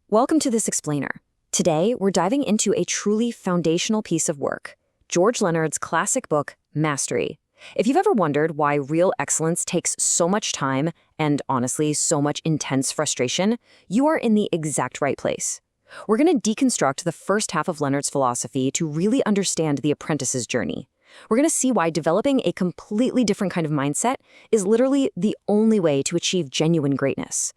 Welcome to this explainer. Today, we're diving into a truly foundational piece of work, George Leonard's classic book, Mastery. If you've ever wondered why real excellence takes so much time and, honestly, so much intense frustration, you are in the exact right place. We're going to deconstruct the first half of Leonard's philosophy to really understand the apprentice's journey. We're going to see why developing a completely different kind of mindset is literally the only way to achieve genuine greatness.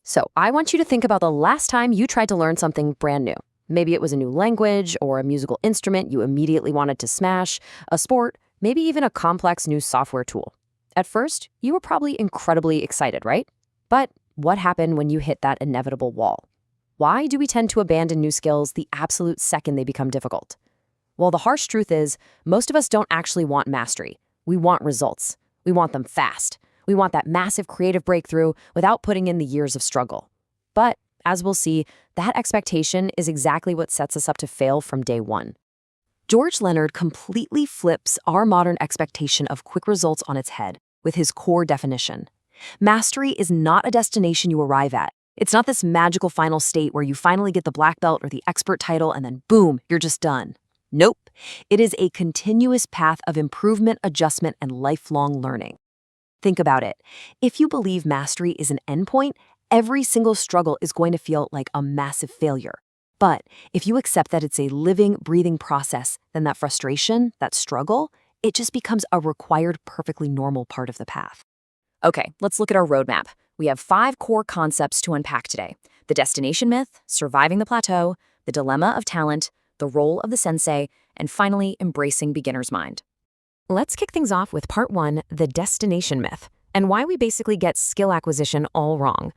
So I want you to think about the last time you tried to learn something brand new. Maybe it was a new language or a musical instrument you immediately wanted to smash, a sport, maybe even a complex new software tool. At first, you were probably incredibly excited, right? But what happened when you hit that inevitable wall? Why do we tend to abandon new skills the absolute second they become difficult? Well, the harsh truth is, most of us don't actually want mastery. We want results. We want them fast. We want that massive creative breakthrough without putting in the years of struggle. But, as we'll see, that expectation is exactly what sets us up to fail from day one. George Leonard completely flips our modern expectation of quick results on its head with his core definition. Mastery is not a destination you arrive at. It's not this magical final state where you finally get the black belt or the expert title and then boom, you're just done. Nope. It is a continuous path of improvement, adjustment, and lifelong learning. Think about it. If you believe mastery is an endpoint, every single struggle is going to feel like a massive failure. But if you accept that it's a living, breathing process, then that frustration, that struggle, it just becomes a required, perfectly normal part of the path. Okay, let's look at our roadmap. We have 5 core concepts to unpack today: the destination myth, surviving the plateau, the dilemma of talent, the role of the sensei, and finally, embracing beginner's mind. Let's kick things off with part 1, the destination myth, and why we basically get skill acquisition all wrong.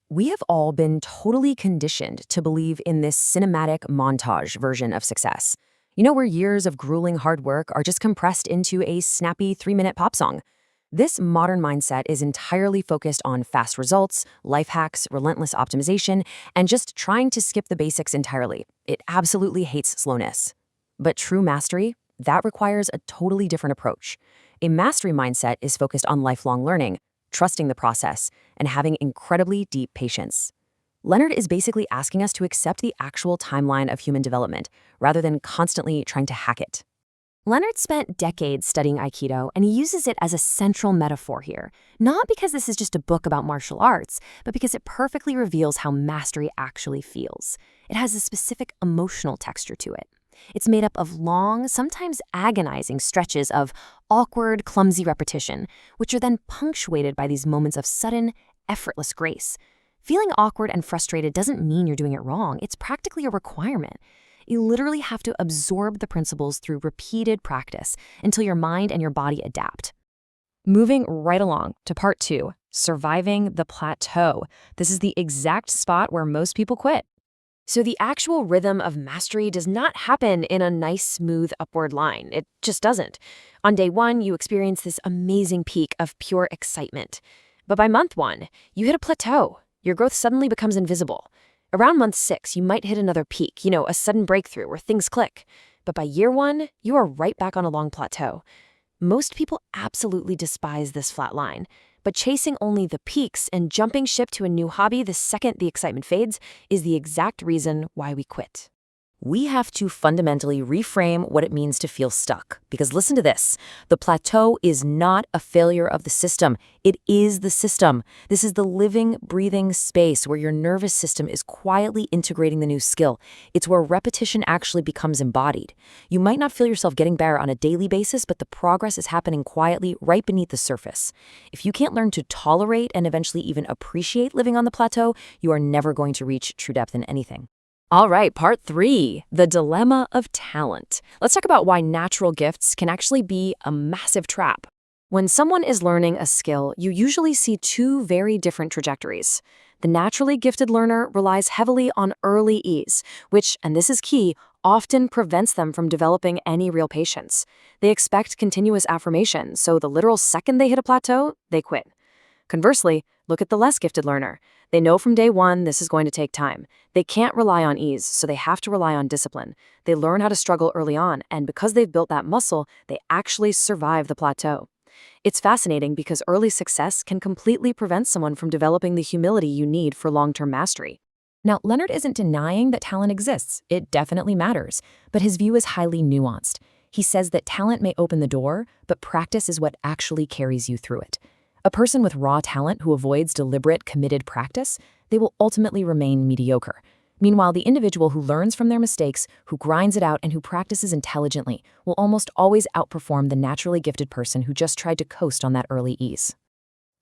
We have all been totally conditioned to believe in this cinematic montage version of success. You know, where years of grueling hard work are just compressed into a snappy 3-minute pop song. This modern mindset is entirely focused on fast results, life hacks, relentless optimization, and just trying to skip the basics entirely. It absolutely hates slowness. But true mastery, that requires a totally different approach. A mastery mindset is focused on lifelong learning, trusting the process, and having incredibly deep patience. Leonard is basically asking us to accept the actual timeline of human development, rather than constantly trying to hack it. Leonard spent decades studying Aikido, and he uses it as a central metaphor here, not because this is just a book about martial arts, but because it perfectly reveals how mastery actually feels. It has a specific emotional texture to it. It's made up of long, sometimes agonizing stretches of awkward, clumsy repetition, which are then punctuated by these moments of sudden, effortless grace. Feeling awkward and frustrated doesn't mean you're doing it wrong. It's practically a requirement. You literally have to absorb the principles through repeated practice until your mind and your body adapt. Moving right along to part 2, surviving the plateau. This is the exact spot where most people quit. So the actual rhythm of mastery does not happen in a nice, smooth upward line. It just doesn't. On day 1, you experience this amazing peak of pure excitement. But by month 1, you hit a plateau. Your growth suddenly becomes invisible. Around month 6, you might hit another peak, a sudden breakthrough where things click. But by year 1, you are right back on a long plateau. Most people absolutely despise this flat line. But chasing only the peaks and jumping ship to a new hobby the second the excitement fades is the exact reason why we quit. We have to fundamentally reframe what it means to feel stuck. Because listen to this, the plateau is not a failure of the system. It is the system. This is the living, breathing space where your nervous system is quietly integrating the new skill. It's where repetition actually becomes embodied. You might not feel yourself getting better on a daily basis, but the progress is happening quietly right beneath the surface. If you can't learn to tolerate and eventually even appreciate living on the plateau, you are never going to reach true depth in anything. All right, part 3, the dilemma of talent. Let's talk about why natural gifts can actually be a massive trap. When someone is learning a skill, you usually see 2 very different trajectories. The naturally gifted learner relies heavily on early ease, which, and this is key, often prevents them from developing any real patience. They expect continuous affirmation, so the literal second they hit a plateau, they quit. Conversely, look at the less gifted learner. They know from day 1 this is going to take time. They can't rely on ease, so they have to rely on discipline. They learn how to struggle early on, and because they've built that muscle, they actually survive the plateau. It's fascinating because early success can completely prevent someone from developing the humility you need for long-term mastery. Now, Leonard isn't denying that talent exists. It definitely matters, but his view is highly nuanced. He says that talent may open the door, but practice is what actually carries you through it. A person with raw talent who avoids deliberate, committed practice, they will ultimately remain mediocre. Meanwhile, the individual who learns from their mistakes, who grinds it out, and who practices intelligently will almost always outperform the naturally gifted person who just tried to coast on that early ease.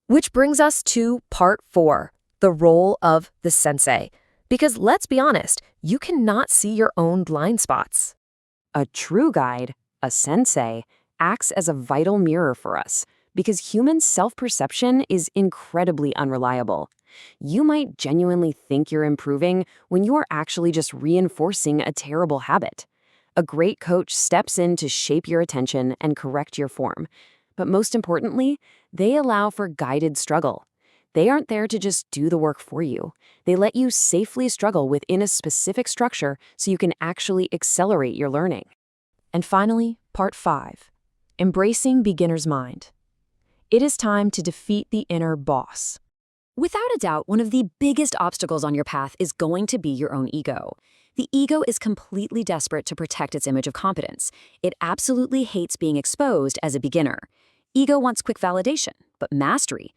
Which brings us to part 4, the role of the sensei. Because let's be honest, you cannot see your own blind spots. A true guide, a sensei, acts as a vital mirror for us because human self-perception is incredibly unreliable. You might genuinely think you're improving when you are actually just reinforcing a terrible habit. A great coach steps in to shape your attention and correct your form. But most importantly, they allow for guided struggle. They aren't there to just do the work for you. They let you safely struggle within a specific structure so you can actually accelerate your learning. And finally, part 5, embracing beginner's mind. It is time to defeat the inner boss. Without a doubt, one of the biggest obstacles on your path is going to be your own ego. The ego is completely desperate to protect its image of competence. It absolutely hates being exposed as a beginner. Ego wants quick validation, but mastery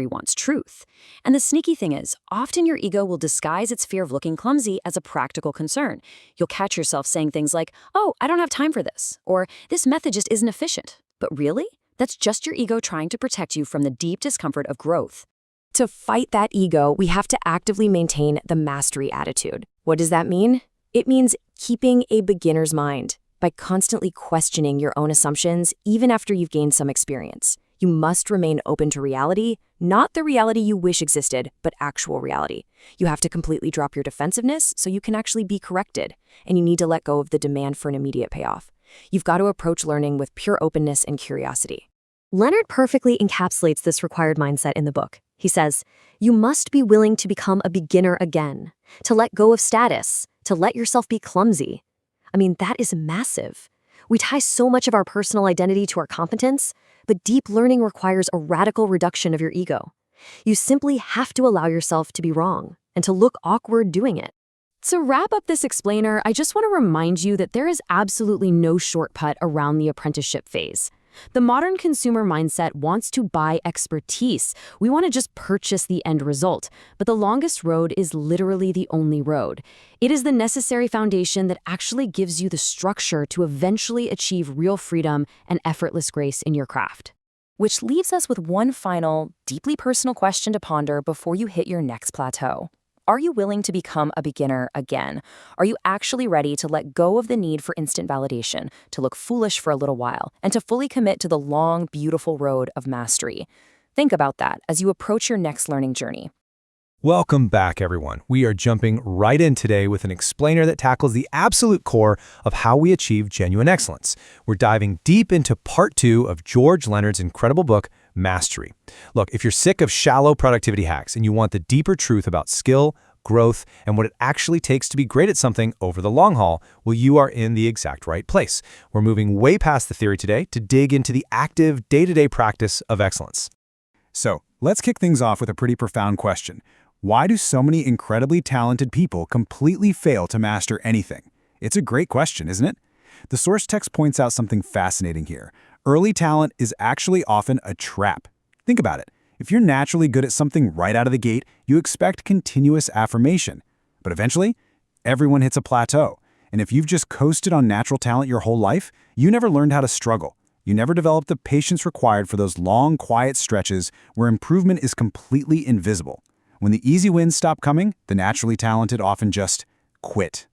wants truth. And the sneaky thing is, often your ego will disguise its fear of looking clumsy as a practical concern. You'll catch yourself saying things like, "Oh, I don't have time for this," or "This method just isn't efficient." But really, that's just your ego trying to protect you from the deep discomfort of growth. To fight that ego, we have to actively maintain the mastery attitude. What does that mean? It means keeping a beginner's mind by constantly questioning your own assumptions even after you've gained some experience. You must remain open to reality, not the reality you wish existed, but actual reality. You have to completely drop your defensiveness so you can actually be corrected, and you need to let go of the demand for an immediate payoff. You've got to approach learning with pure openness and curiosity. Leonard perfectly encapsulates this required mindset in the book. He says, "You must be willing to become a beginner again, to let go of status, to let yourself be clumsy." I mean, that is massive. We tie so much of our personal identity to our competence, but deep learning requires a radical reduction of your ego. You simply have to allow yourself to be wrong and to look awkward doing it. To wrap up this explainer, I just want to remind you that there is absolutely no shortcut around the apprenticeship phase. The modern consumer mindset wants to buy expertise. We want to just purchase the end result. But the longest road is literally the only road. It is the necessary foundation that actually gives you the structure to eventually achieve real freedom and effortless grace in your craft. Which leaves us with one final, deeply personal question to ponder before you hit your next plateau. Are you willing to become a beginner again? Are you actually ready to let go of the need for instant validation, to look foolish for a little while, and to fully commit to the long, beautiful road of mastery? Think about that as you approach your next learning journey. Welcome back, everyone. We are jumping right in today with an explainer that tackles the absolute core of how we achieve genuine excellence. We're diving deep into part 2 of George Leonard's incredible book, Mastery. Look, if you're sick of shallow productivity hacks and you want the deeper truth about skill, growth, and what it actually takes to be great at something over the long haul, well, you are in the exact right place. We're moving way past the theory today to dig into the active, day-to-day practice of excellence. So, let's kick things off with a pretty profound question. Why do so many incredibly talented people completely fail to master anything? It's a great question, isn't it? The source text points out something fascinating here. Early talent is actually often a trap. Think about it. If you're naturally good at something right out of the gate, you expect continuous affirmation. But eventually, everyone hits a plateau. And if you've just coasted on natural talent your whole life, you never learned how to struggle. You never developed the patience required for those long, quiet stretches where improvement is completely invisible. When the easy wins stop coming, the naturally talented often just quit.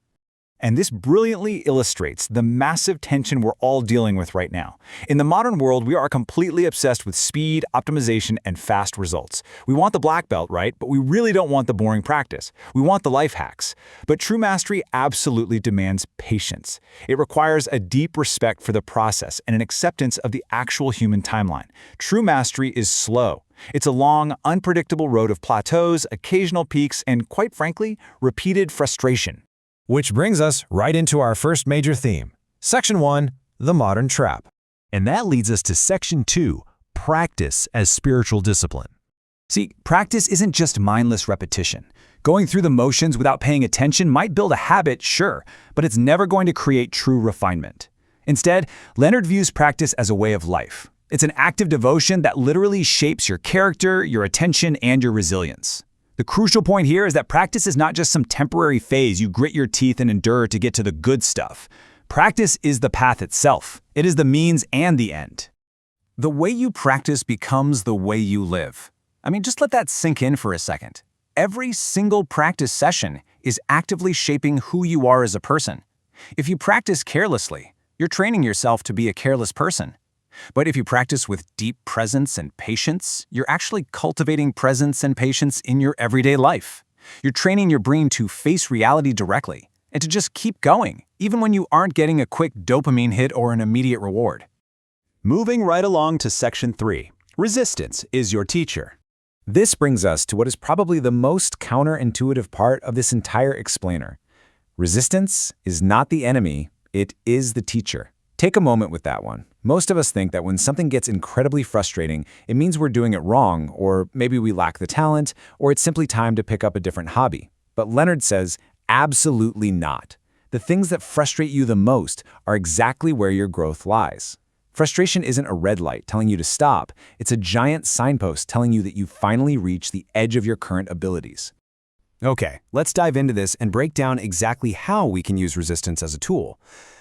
And this brilliantly illustrates the massive tension we're all dealing with right now. In the modern world, we are completely obsessed with speed, optimization, and fast results. We want the black belt, right? But we really don't want the boring practice. We want the life hacks. But true mastery absolutely demands patience. It requires a deep respect for the process and an acceptance of the actual human timeline. True mastery is slow. It's a long, unpredictable road of plateaus, occasional peaks, and quite frankly, repeated frustration. Which brings us right into our first major theme. Section 1, the modern trap. And that leads us to Section 2, practice as spiritual discipline. See, practice isn't just mindless repetition. Going through the motions without paying attention might build a habit, sure, but it's never going to create true refinement. Instead, Leonard views practice as a way of life. It's an active devotion that literally shapes your character, your attention, and your resilience. The crucial point here is that practice is not just some temporary phase you grit your teeth and endure to get to the good stuff. Practice is the path itself. It is the means and the end. The way you practice becomes the way you live. I mean, just let that sink in for a second. Every single practice session is actively shaping who you are as a person. If you practice carelessly, you're training yourself to be a careless person. But if you practice with deep presence and patience, you're actually cultivating presence and patience in your everyday life. You're training your brain to face reality directly and to just keep going, even when you aren't getting a quick dopamine hit or an immediate reward. Moving right along to Section 3, Resistance is your teacher. This brings us to what is probably the most counterintuitive part of this entire explainer. Resistance is not the enemy, it is the teacher. Take a moment with that one. Most of us think that when something gets incredibly frustrating, it means we're doing it wrong, or maybe we lack the talent, or it's simply time to pick up a different hobby. But Leonard says, absolutely not. The things that frustrate you the most are exactly where your growth lies. Frustration isn't a red light telling you to stop. It's a giant signpost telling you that you've finally reached the edge of your current abilities. Okay, let's dive into this and break down exactly how we can use resistance as a tool.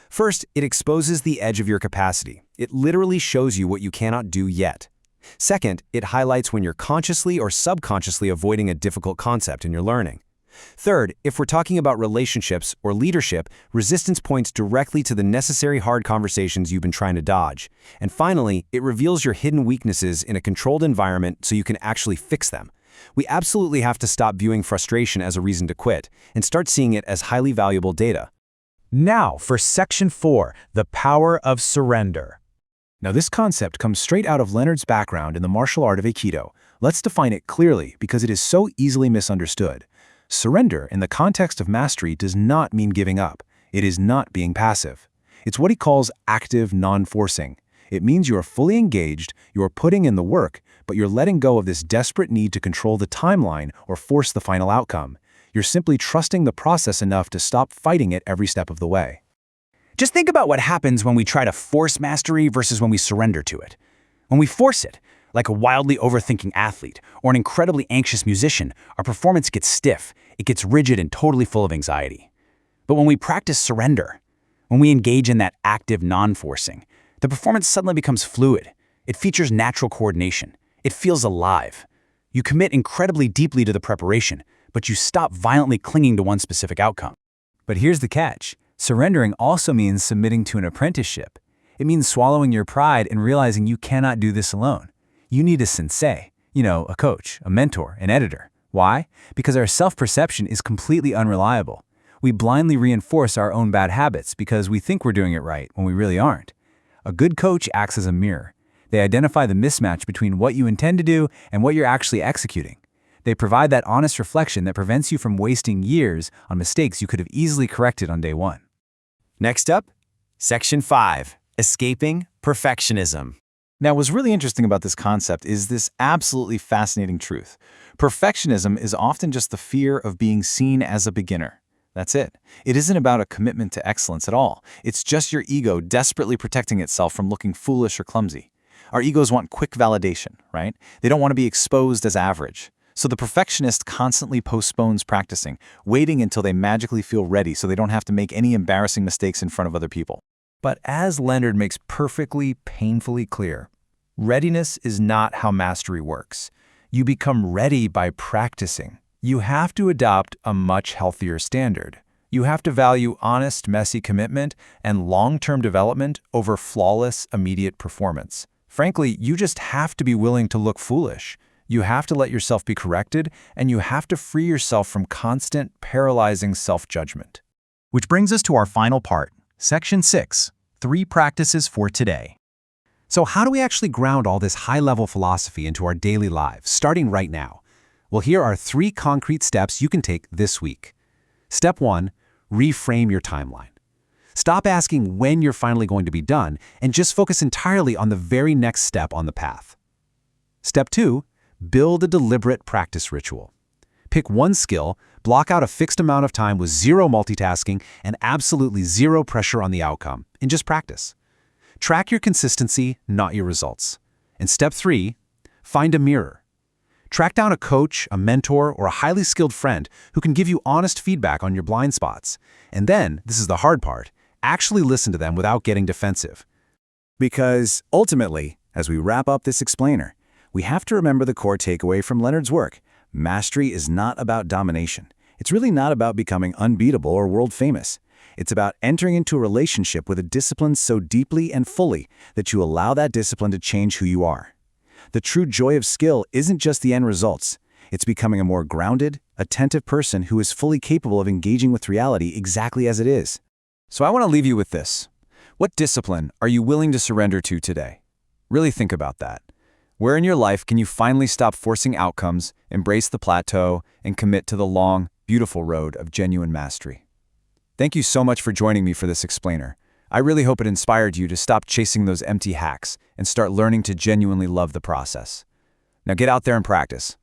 First, it exposes the edge of your capacity. It literally shows you what you cannot do yet. Second, it highlights when you're consciously or subconsciously avoiding a difficult concept in your learning. Third, if we're talking about relationships or leadership, resistance points directly to the necessary hard conversations you've been trying to dodge. And finally, it reveals your hidden weaknesses in a controlled environment so you can actually fix them. We absolutely have to stop viewing frustration as a reason to quit and start seeing it as highly valuable data. Now for Section 4, the power of surrender. Now this concept comes straight out of Leonard's background in the martial art of Aikido. Let's define it clearly because it is so easily misunderstood. Surrender in the context of mastery does not mean giving up. It is not being passive. It's what he calls active non-forcing. It means you are fully engaged, you are putting in the work, but you're letting go of this desperate need to control the timeline or force the final outcome. You're simply trusting the process enough to stop fighting it every step of the way. Just think about what happens when we try to force mastery versus when we surrender to it. When we force it, like a wildly overthinking athlete or an incredibly anxious musician, our performance gets stiff, it gets rigid and totally full of anxiety. But when we practice surrender, when we engage in that active non-forcing, the performance suddenly becomes fluid. It features natural coordination. It feels alive. You commit incredibly deeply to the preparation, but you stop violently clinging to one specific outcome. But here's the catch. Surrendering also means submitting to an apprenticeship. It means swallowing your pride and realizing you cannot do this alone. You need a sensei, a coach, a mentor, an editor. Why? Because our self-perception is completely unreliable. We blindly reinforce our own bad habits because we think we're doing it right when we really aren't. A good coach acts as a mirror. They identify the mismatch between what you intend to do and what you're actually executing. They provide that honest reflection that prevents you from wasting years on mistakes you could have easily corrected on day one. Next up, Section 5, Escaping Perfectionism. Now, what's really interesting about this concept is this absolutely fascinating truth. Perfectionism is often just the fear of being seen as a beginner. That's it. It isn't about a commitment to excellence at all. It's just your ego desperately protecting itself from looking foolish or clumsy. Our egos want quick validation, right? They don't want to be exposed as average. So the perfectionist constantly postpones practicing, waiting until they magically feel ready so they don't have to make any embarrassing mistakes in front of other people. But as Leonard makes perfectly, painfully clear, readiness is not how mastery works. You become ready by practicing. You have to adopt a much healthier standard. You have to value honest, messy commitment and long-term development over flawless, immediate performance. Frankly, you just have to be willing to look foolish. You have to let yourself be corrected, and you have to free yourself from constant, paralyzing self-judgment. Which brings us to our final part, Section 6, 3 practices for today. So how do we actually ground all this high-level philosophy into our daily lives, starting right now? Well, here are 3 concrete steps you can take this week. Step 1, reframe your timeline. Stop asking when you're finally going to be done, and just focus entirely on the very next step on the path. Step 2, Build a deliberate practice ritual. Pick one skill, block out a fixed amount of time with zero multitasking and absolutely zero pressure on the outcome, and just practice. Track your consistency, not your results. And step 3, find a mirror. Track down a coach, a mentor, or a highly skilled friend who can give you honest feedback on your blind spots. And then, this is the hard part, actually listen to them without getting defensive. Because, ultimately, as we wrap up this explainer, we have to remember the core takeaway from Leonard's work. Mastery is not about domination. It's really not about becoming unbeatable or world famous. It's about entering into a relationship with a discipline so deeply and fully that you allow that discipline to change who you are. The true joy of skill isn't just the end results. It's becoming a more grounded, attentive person who is fully capable of engaging with reality exactly as it is. So I want to leave you with this. What discipline are you willing to surrender to today? Really think about that. Where in your life can you finally stop forcing outcomes, embrace the plateau, and commit to the long, beautiful road of genuine mastery? Thank you so much for joining me for this explainer. I really hope it inspired you to stop chasing those empty hacks and start learning to genuinely love the process. Now get out there and practice.